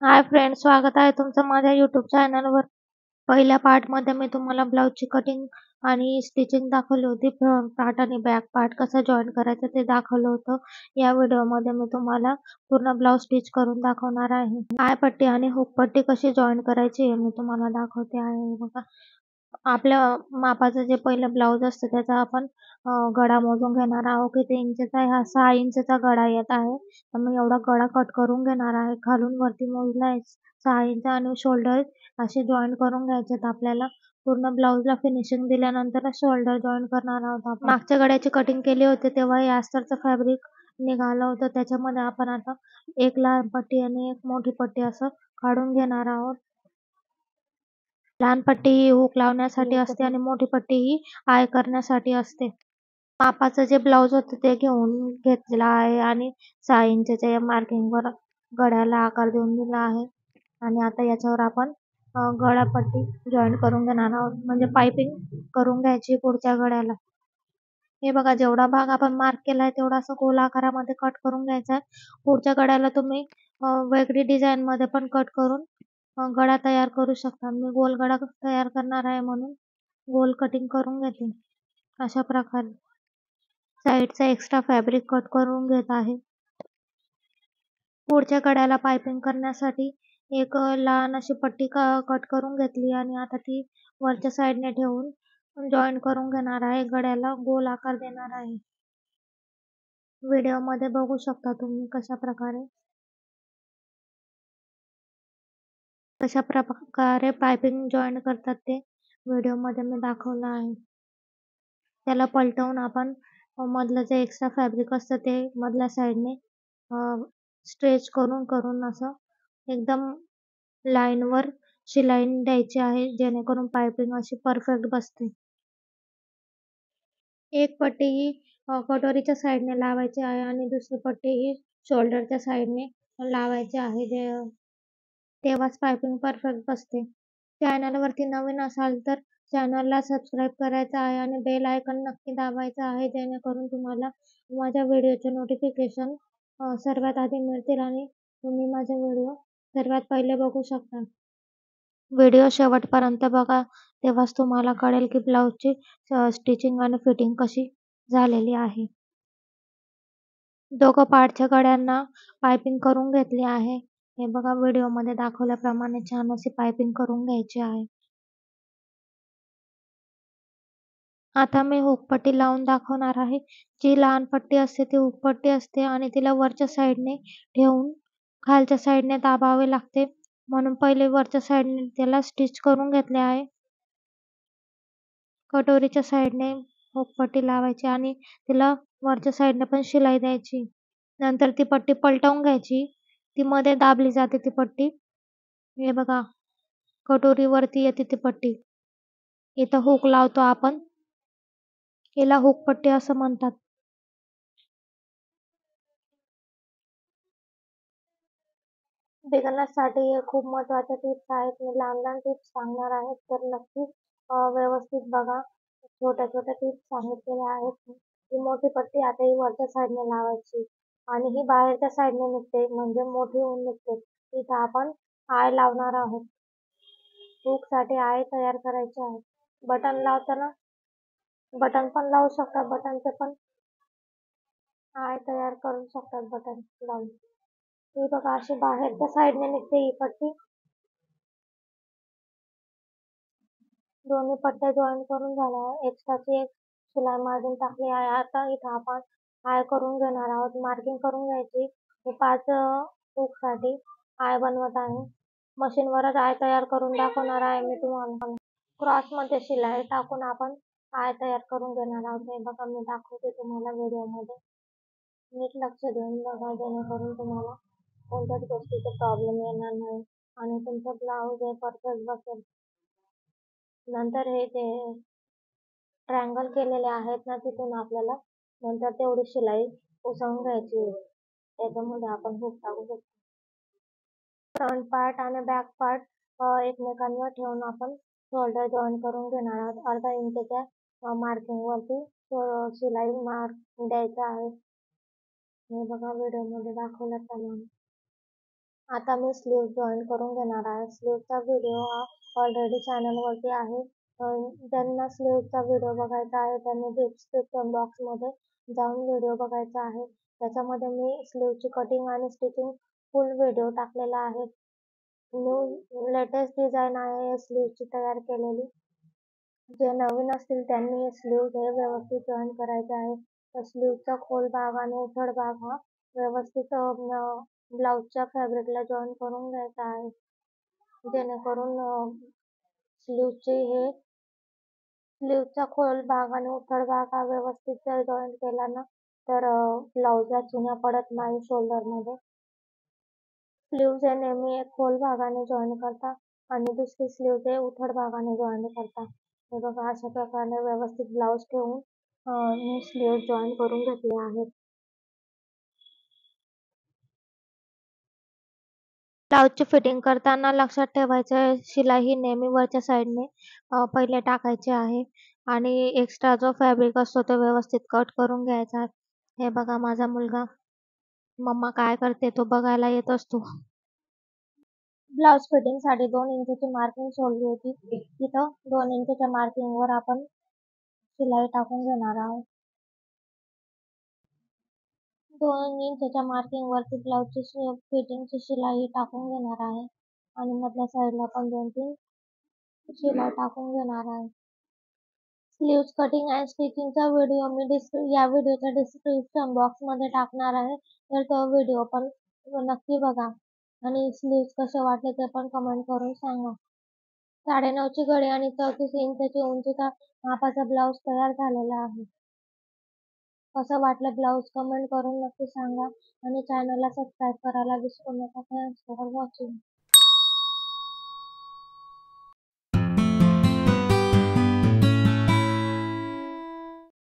Hi friends, स्वागत आहे तुमचं माझ्या यूट्यूब चॅनलवर. पहिल्या पार्टमध्ये मी तुम्हाला ब्लाऊजची कटिंग आणि स्टिचिंग दाखवली होती. फ्रंट पार्ट आणि बॅक पार्ट कसं जॉईन करायचं ते दाखवलं होतं. या व्हिडिओमध्ये मी तुम्हाला पूर्ण ब्लाऊज स्टिच करून दाखवणार आहे. आय पट्टी आणि हुक पट्टी कशी जॉईन करायची हे मी तुम्हाला दाखवते आहे. बघा, आपल्या मापाचं जे पहिलं ब्लाऊज असतं त्याचा आपण गळा मोजून घेणार आहोत. किती इंचचा आहे? हा 6 इंचचा गळा येत आहे. तर मी एवढा गळा कट करून घेणार आहे. खालून वरती मोजला आहे 6 इंच आणि शोल्डर असे जॉईन करून घ्यायचे. आपल्याला पूर्ण ब्लाऊजला फिनिशिंग दिल्यानंतर शोल्डर जॉईन करणार आहोत आपण. मागच्या गळ्याची कटिंग केली होती तेव्हा हे अस्तरचं फॅब्रिक निघालं होतं. त्याच्यामध्ये आपण आता एक लहान पट्टी आणि एक मोठी पट्टी असं काढून घेणार आहोत. लहान पट्टी ही हुक लावण्यासाठी असते आणि मोठी पट्टी ही आय करण्यासाठी असते. मापाचं जे ब्लाऊज होतं ते घेऊन घेतलेलं आहे आणि 6 इंचच्या या मार्किंगवर गळ्याला आकार देऊन दिला आहे. आणि आता याच्यावर आपण गळापट्टी जॉईन करून घेणार आहोत, म्हणजे पाइपिंग करून घ्यायची पुढच्या गळ्याला. हे बघा, जेवढा भाग आपण मार्क केला आहे तेवढा असं गोल आकारामध्ये कट करून घ्यायचा आहे. पुढच्या गळ्याला तुम्ही वेगळी डिझाईनमध्ये पण कट करून गळा तयार करू शकता. मी गोल गळा तयार करणार आहे म्हणून गोल कटिंग करून घेते. अशा प्रकारे साईडचा एक्स्ट्रा फॅब्रिक कट करून घेत आहे. पुढच्या कड्याला पाइपिंग करण्यासाठी एक लहान अशी पट्टी कट करून घेतली आणि आता ती वरच्या साईडने ठेवून जॉईन करून घेणार आहे. गळ्याला गोल आकार देणार आहे. व्हिडिओमध्ये बघू शकता तुम्ही कशा प्रकारे पाइपिंग जॉईन करतात ते व्हिडिओमध्ये मी दाखवलं आहे. त्याला पलटवून आपण मधलं जे एक्स्ट्रा फॅब्रिक असतं ते मधल्या साईडने स्ट्रेच करून करून असं एकदम लाईनवर शिलाई द्यायची आहे, जेणेकरून पाइपिंग अशी परफेक्ट बसते. एक पट्टी ही कटोरीच्या साईडने लावायची आहे आणि दुसरी पट्टी ही शोल्डरच्या साईडने लावायची आहे, तेव्हाच पाइपिंग परफेक्ट बसते. चॅनलवरती नवीन असाल तर चॅनलला सबस्क्राईब करायचं आहे आणि बेल आयकॉन नक्की दाबायचं आहे, जेणेकरून तुम्हाला माझ्या व्हिडिओचे नोटिफिकेशन सर्वात आधी मिळतील आणि तुम्ही माझे व्हिडिओ सर्वात पहिले बघू शकता. व्हिडिओ शेवटपर्यंत बघा, तेव्हाच तुम्हाला कळेल की ब्लाऊजची स्टिचिंग आणि फिटिंग कशी झालेली आहे. दोघं पार्टच्या गळ्यांना पाइपिंग करून घेतली आहे. हे बघा, व्हिडिओमध्ये दाखवल्याप्रमाणे छान अशी पाइपिंग करून घ्यायची आहे. आता मी हुकपट्टी लावून दाखवणार आहे. जी लहान पट्टी असते ती हुकपट्टी असते आणि तिला वरच्या साईडने ठेवून खालच्या साईडने दाबावे लागते, म्हणून पहिले वरच्या साईडने त्याला स्टिच करून घेतले आहे. कटोरीच्या साईडने हुकपट्टी लावायची आणि तिला वरच्या साईडने पण शिलाई द्यायची. नंतर ती पट्टी पलटवून घ्यायची. ती मध्ये दाबली जाते ती पट्टी. हे बघा, कटोरीवरती येते ती पट्टी. इथं हुक लावतो आपण, याला हुकपट्टी असं म्हणतात. बिगनर्ससाठी हे खूप महत्त्वाच्या टिप्स आहेत. मी लहान टिप्स सांगणार आहे, तर नक्की व्यवस्थित बघा. छोट्या छोट्या टिप्स सांगितलेल्या आहेत. ही मोठी पट्टी आता ही वरच्या साईडने लावायची आणि ही बाहेरच्या साईडने निघते, म्हणजे मोठी होऊन निघते. इथं आपण आय लावणार आहोत. हुकसाठी आय तयार करायचे आहे. बटन लावताना बटन पण लावू शकतात, बटनचे पण आय तयार करू शकतात बटन लावून. ही बघा, अशी बाहेरच्या साईडने निघते ही पट्टी. दोन्ही पट्ट्या जॉईन करून झाल्या आहे. एक्स्ट्राची एक शिलाई मारून टाकली आहे. आता इथं आपण आय करून घेणार आहोत. मार्किंग करून घ्यायची. हे 5 हुकसाठी आय बनवत आहे. मशीनवरच आय तयार करून दाखवणार आहे मी तुम्हाला. क्रॉसमध्ये शिलाई टाकून आपण आय तयार करून घेणार आहोत. हे बघा, मी दाखवते तुम्हाला व्हिडिओमध्ये. नीट लक्ष देऊन बघा, जेणेकरून तुम्हाला कोणत्याच गोष्टीचा प्रॉब्लेम येणार नाही आणि तुमचा ब्लाऊज हे परफेक्ट बसेल. नंतर हे जे ट्रायंगल केलेले आहेत ना, तिथून आपल्याला नंतर तेवढी शिलाई उसवून घ्यायची. त्याच्यामध्ये आपण हुक टाकू शकतो. फ्रंट पार्ट आणि बॅक पार्ट एकमेकांवर ठेवून आपण शोल्डर जॉईन करून घेणार आहोत. अर्धा इंचच्या मार्किंगवरती शिलाई मार्क द्यायचा आहे. हे बघा, व्हिडिओमध्ये दाखवल्याप्रमाणे. आता मी स्लीव्ह जॉईन करून घेणार आहे. स्लीव्हचा व्हिडिओ हा ऑलरेडी चॅनलवरती आहे. ज्यांना स्लीव्हचा व्हिडिओ बघायचा आहे त्यांनी डिस्क्रिप्शन बॉक्समध्ये जाऊन व्हिडिओ बघायचा आहे. त्याच्यामध्ये मी स्लीव्हची कटिंग आणि स्टिचिंग फुल व्हिडिओ टाकलेला आहे. न्यू लेटेस्ट डिझाईन आहे स्लीव्हची तयार केलेली. जे नवीन असतील त्यांनी स्लीव्ह हे व्यवस्थित जॉईन करायचे आहे. तर स्लीव्हचा खोल भाग आणि उथळ भाग हा व्यवस्थित ब्लाऊजच्या फॅब्रिकला जॉईन करून घ्यायचा आहे. जेणेकरून स्लीव्हचा खोल भाग आणि उथळ भाग हा व्यवस्थित जर जॉईन केला ना तर ब्लाऊजला चुन्या पडत नाही शोल्डरमध्ये. स्लीव्हज हे नेहमी एक खोल भागाने जॉईन करता आणि दुसरी स्लीव्ह हे उथळ भागाने जॉईन करता. हे बघा अशा प्रकारे व्यवस्थित ब्लाऊज ठेवून मी स्लीव्ह जॉईन करून घेतले आहेत. ब्लाऊजची फिटिंग करताना लक्षात ठेवायचं शिलाई ही नेहमी वरच्या साईडने पहिले टाकायची आहे आणि एक्स्ट्रा जो फॅब्रिक असतो तो व्यवस्थित कट करून घ्यायचा. हे बघा माझा मुलगा मम्मा काय करते तो बघायला येत असतो. ब्लाऊज फिटिंगसाठी 2 इंचची मार्किंग सोडली होती. तिथं 2 इंचच्या मार्किंगवर आपण शिलाई टाकून घेणार आहोत. 2 इंचच्या मार्किंगवरती ब्लाऊजची फिटिंगची शिलाई टाकून घेणार आहे आणि मधल्या साईडला पण 2-3 शिलाई टाकून घेणार आहे. स्लीव्ज कटिंग अँड स्टिचिंगचा व्हिडिओ मी या व्हिडिओच्या डिस्क्रिप्शन बॉक्समध्ये टाकणार आहे. तर तो व्हिडिओ पण नक्की बघा आणि स्लीव्ज कसे वाटले ते पण कमेंट करून सांगा. 9.5ची घडी आणि 34 इंचची उंचीचा मापाचा ब्लाऊज तयार झालेला आहे. कसं वाटलं ब्लाऊज कमेंट करून नक्की सांगा आणि चॅनलला सबस्क्राईब करायला विसरू नका. Thanks for watching.